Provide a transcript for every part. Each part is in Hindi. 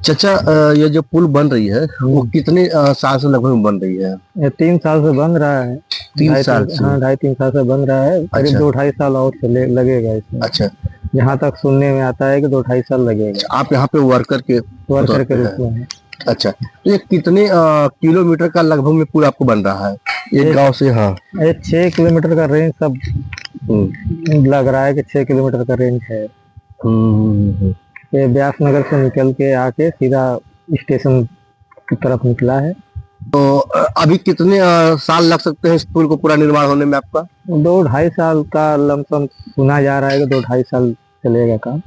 चाचा, ये जो पुल बन रही है वो कितने साल से लगभग बन रही है? ये 3 साल से बन रहा है। 3 साल से? हाँ, 2.5-3 साल से बन रहा है। करीब अच्छा 2-2.5 साल और लगेगा इसमें। अच्छा जहाँ तक सुनने में आता है कि 2-2.5 साल लगेगा। अच्छा, आप यहाँ पे वर्कर के तौर वर्कर के पे रूप हैं? में है। अच्छा, तो ये कितने किलोमीटर का लगभग में पुल आपको बन रहा है एक गांव से? हाँ। ये 6 किलोमीटर का रेंज सब लग रहा है कि 6 किलोमीटर का रेंज है। ये व्यास नगर से निकल के आके सीधा स्टेशन की तरफ निकला है। तो अभी कितने साल लग सकते हैं इस पुल को पूरा निर्माण होने में आपका? 2-2.5 साल का लमसम सुना जा रहा है कि 2-2.5 साल चलेगा काम।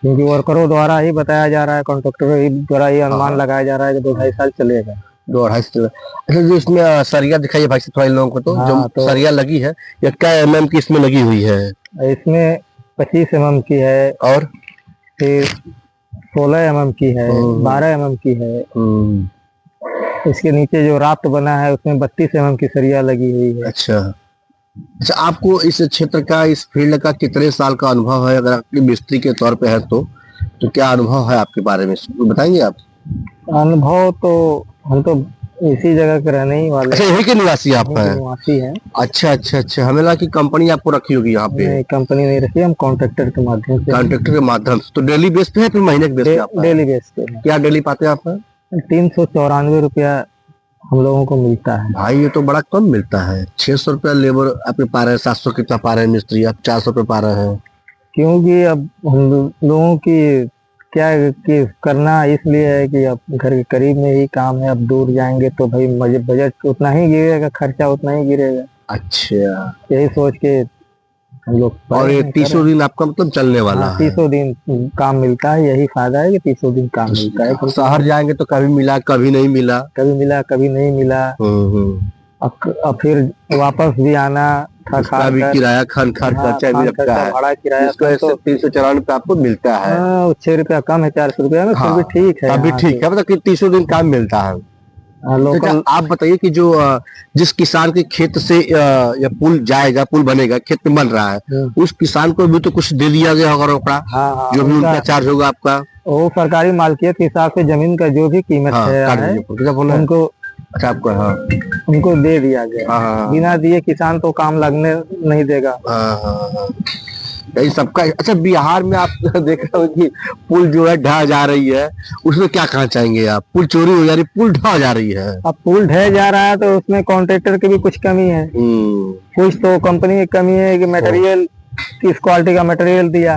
क्योंकि वर्करों द्वारा ही बताया जा रहा है, कॉन्ट्रैक्टरों ही द्वारा ही अनुमान लगाया जा रहा है कि 2-2.5 साल चलेगा। 2-2.5 साल। अच्छा, जो इसमें सरिया दिखाई भाई साहब थोड़ा इन लोगों को, तो जो तो सरिया लगी है ये क्या mm की इसमें लगी हुई है? इसमें 25 mm की है, और फिर 16 mm की है, 12 mm की है। इसके नीचे जो राफ्ट बना है उसमें 32 mm की सरिया लगी हुई है। अच्छा अच्छा, आपको इस क्षेत्र का, इस फील्ड का कितने साल का अनुभव है? अगर आपके मिस्त्री के तौर पे है तो क्या अनुभव है आपके बारे में, बताएंगे आप? अनुभव तो हम तो इसी जगह के रहने ही वाले अच्छा, हैं। यहीं के निवासी आप यहीं के हैं? निवासी हैं। अच्छा अच्छा अच्छा, हमें लगा कि कंपनी आपको रखी होगी यहाँ पे। नहीं, कंपनी नहीं रखी, हम कॉन्ट्रैक्टर के माध्यम से। कॉन्ट्रैक्टर के माध्यम से? तो डेली बेस पे है फिर महीने के बेस पे आप? डेली बेस पे है। क्या डेली पाते हैं आप? 394 रुपया हम लोगों को मिलता है। भाई ये तो बड़ा कम मिलता है। 600 रुपया लेबर आप पा रहे हैं, 700 कितना पा रहे हैं मिस्त्री, आप 400 रुपये पा रहे हैं। क्योंकि अब हम लोगों की क्या है कि करना इसलिए है कि अब घर के करीब में ही काम है। अब दूर जाएंगे तो भाई बजट उतना ही गिरेगा, खर्चा उतना ही गिरेगा। अच्छा, यही सोच के हम लोग और ये 30 दिन आपका मतलब चलने वाला है? 30 दिन काम मिलता है। यही फायदा है कि 30 दिन काम मिलता है। शहर जाएंगे तो कभी मिला कभी नहीं मिला, कभी मिला कभी नहीं मिला। अब फिर वापस भी आना था, उसका भी किराया, खान खर्चा भी लगता है, भाड़ा किराया इसको 394 रुपये आपको मिलता है। 6 रुपया कम है, 400 रुपया में फिर भी ठीक है। अभी ठीक है, मतलब कि 30 दिन काम मिलता है। लोकल। आप बताइए कि जो जिस किसान के खेत से या पुल जाएगा, पुल बनेगा, खेत में बन रहा है, उस किसान को भी तो कुछ दे दिया गया होगा रोकड़ा? जो भी उनका चार्ज होगा आपका, वो सरकारी मालकियत के हिसाब से जमीन का जो भी कीमत है उनको, अच्छा आपको, उनको दे दिया गया। बिना दिए किसान तो काम लगने नहीं देगा। यही सबका। अच्छा, बिहार में आप देख रहे हो कि पुल जो है ढह जा रही है, उसमें क्या कहना चाहेंगे आप? पुल चोरी हो जा रही, पुल ढह जा रही है। अब पुल ढह जा रहा है तो उसमें कॉन्ट्रैक्टर की भी कुछ कमी है। कुछ तो कंपनी की कमी है कि मटेरियल किस क्वालिटी का मटेरियल दिया।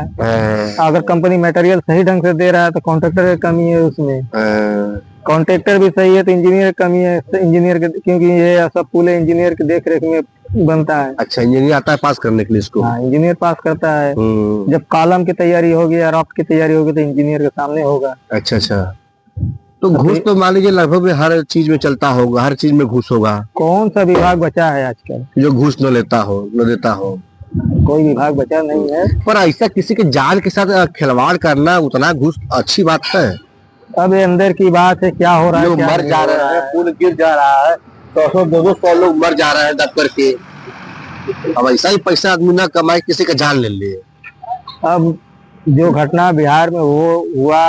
अगर कंपनी मटेरियल सही ढंग से दे रहा है तो कॉन्ट्रैक्टर की कमी है उसमें। कॉन्ट्रैक्टर भी सही है तो इंजीनियर की कमी है। इंजीनियर के, क्योंकि ये सब पुल इंजीनियर की देख रेख में बनता है। अच्छा, इंजीनियर आता है पास करने के लिए इसको? हाँ, इंजीनियर पास करता है। जब कॉलम की तैयारी होगी या रॉफ्ट की तैयारी होगी तो इंजीनियर के सामने होगा। अच्छा अच्छा, तो घूस तो मान लीजिए लगभग हर चीज में चलता होगा, हर चीज में घूस होगा। कौन सा विभाग बचा है आजकल जो घूस न लेता हो, न देता हो? कोई विभाग बचा नहीं है। पर ऐसा किसी के जान के साथ खिलवाड़ करना, उतना घूस अच्छी बात है? अब ये अंदर की बात है, क्या हो रहा है, मर जा रहे हैं, पुल गिर जा रहा है, 100-200 लोग मर जा रहे हैं दब करके। अब ऐसा ही पैसा आदमी ना कमाए, किसी का जान ले ले। अब जो घटना बिहार में हुआ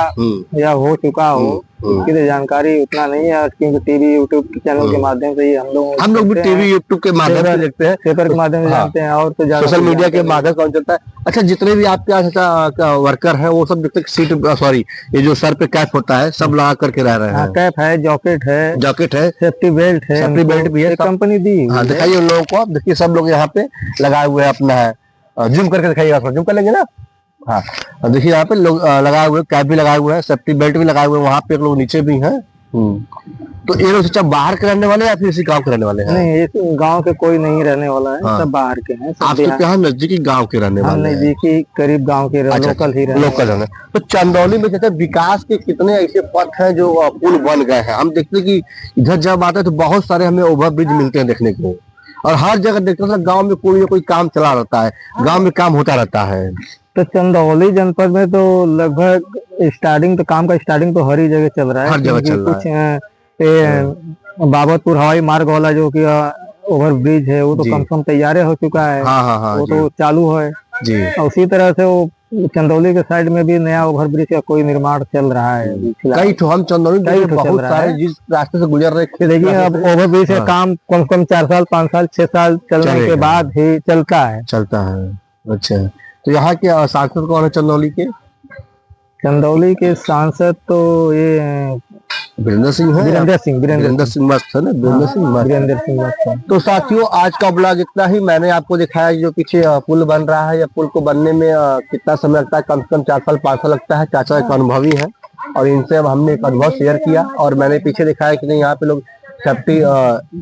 या हो चुका हो, उसकी तो जानकारी उतना नहीं है, क्योंकि टीवी यूट्यूब के चैनल के माध्यम से ही हम लोग भी टीवी यूट्यूब के माध्यम से देखते हैं, पेपर के माध्यम से जानते हैं, और तो सोशल मीडिया के माध्यम से चलता है। अच्छा, जितने भी आपके यहाँ वर्कर है वो सब देखते सीट, सॉरी, ये जो सर पे कैप होता है सब लगा करके रह रहे हैं? कैप है, जॉकेट है, सेफ्टी बेल्ट है, सेफ्टी बेल्ट भी है, कंपनी दी। दिखाइए उन लोगों को, आप देखिए सब लोग यहाँ पे लगाए हुए हैं अपना। जूम करके दिखाइएगा, जूम कर लेंगे ना? हाँ, देखिए यहाँ पे लोग लगाए हुए, कैप भी लगाए हुए हैं, सेफ्टी बेल्ट भी लगाए हुए हैं, वहाँ पे लोग नीचे भी हैं। तो ये लोग सब बाहर के रहने वाले या फिर इसी गांव के रहने वाले हैं? नहीं, इस गांव के कोई नहीं रहने वाला है। सब बाहर के हैं। आप तो यहाँ नजदीकी गांव के रहने वाले हैं? नजदीकी करीब गांव के, लोकल ही रहने। तो चंदौली में जैसे विकास के कितने ऐसे पथ हैं जो पुल बन गए हैं? हम देखते हैं कि इधर जब आते हैं तो बहुत सारे हमें ओवर ब्रिज मिलते हैं देखने को, और हर जगह देखते हैं गाँव में कोई ना कोई काम चला रहता है, गाँव में काम होता रहता है। तो चंदौली जनपद में तो लगभग काम का स्टार्टिंग तो हर ही जगह चल रहा है। हर जगह चल रहा है। बाबतपुर हवाई मार्ग वाला जो कि ओवर ब्रिज है, वो तो कम से कम तैयार हो चुका है। वो तो चालू है जी। उसी तरह से वो चंदौली के साइड में भी नया ओवरब्रिज का कोई निर्माण चल रहा है अभी फिलहाल। कई ठो हम चंदौली कई में ठो चल बहुत रहा सारे है। जिस रास्ते से गुजर रहे थे देखिए अब ओवरब्रिज का हाँ। काम कम से कम 4 साल 5 साल 6 साल चलने के चलेगा। बाद ही चलता है। चलता है। अच्छा, तो यहाँ के सांसद कौन है चंदौली के? चंदौली के सांसद तो ये वीरेंद्र सिंह है। वीरेंद्र सिंह मस्त है ना, वीरेंद्र सिंह मस्त। वीरेंद्र सिंह मस्त है। तो साथियों आज का ब्लॉग इतना ही। मैंने आपको दिखाया जो पीछे पुल बन रहा है, या पुल को बनने में कितना समय लगता है। कम से कम 4 साल 5 साल लगता है। चाचा एक अनुभवी है और इनसे अब हमने एक अनुभव शेयर किया, और मैंने पीछे दिखाया कि नहीं यहाँ पे लोग सेफ्टी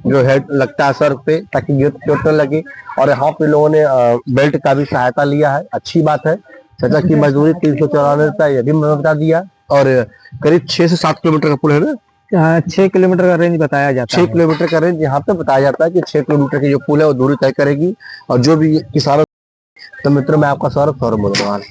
जो है लगता है सर पे, ताकि चोट न लगे, और यहाँ पे लोगों ने बेल्ट का भी सहायता लिया है। अच्छी बात है। चाचा की मजदूरी 394 रुपया, ये भी मैंने बता दिया। और करीब 6 से 7 किलोमीटर का पुल है ना, 6 किलोमीटर का रेंज बताया जाता 6 है। किलोमीटर का रेंज यहाँ पे बताया जाता है कि 6 किलोमीटर की जो पुल है वो दूरी तय करेगी। और जो भी किसानों, तो मित्रों मैं आपका सौरभ बोल रहा हूँ।